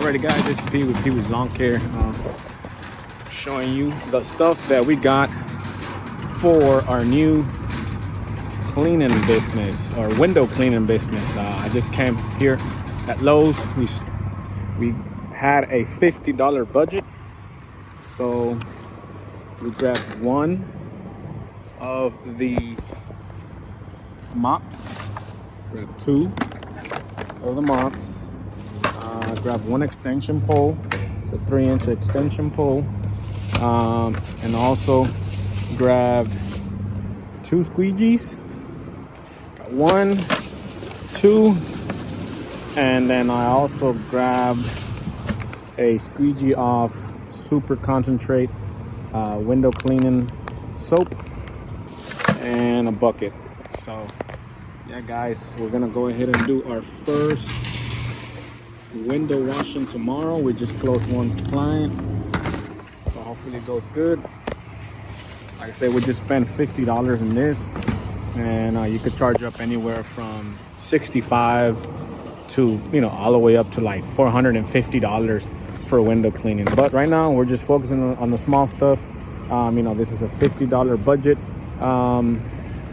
Alrighty guys, this is Pee with Pee Wee's Lawn Care, showing you the stuff that we got for our new cleaning business, or window cleaning business. I just came here at Lowe's. We had a $50 budget, so we grabbed one of the mops, grabbed two of the mops, grabbed one extension pole. It's a 3-inch extension pole, and also grabbed two squeegees. Got 1, 2, and then I also grabbed a squeegee off super concentrate window cleaning soap and a bucket. So yeah guys, we're gonna go ahead and do our first window washing tomorrow. We just closed one client, so hopefully it goes good. Like I said, we just spent $50 in this, and you could charge up anywhere from $65 to all the way up to like $450 for window cleaning. But right now we're just focusing on the small stuff. This is a $50 budget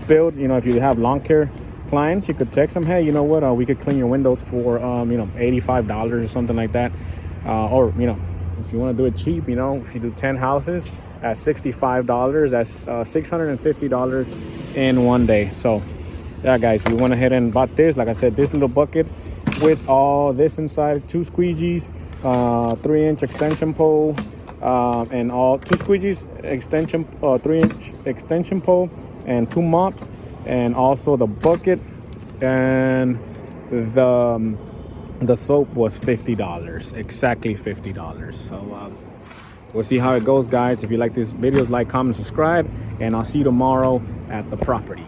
build. If you have lawn care clients, you could text them, hey, you know what, we could clean your windows for $85 or something like that. Or if you want to do it cheap, if you do 10 houses at $65, that's $650 in one day. So yeah guys, we went ahead and bought this. Like I said, this little bucket with all this inside, two squeegees, 3-inch extension pole, and all two squeegees, extension 3-inch extension pole, and two mops, and also the bucket, and the soap was $50, exactly $50. So we'll see how it goes guys. If you like these videos, like, comment, subscribe, and I'll see you tomorrow at the property.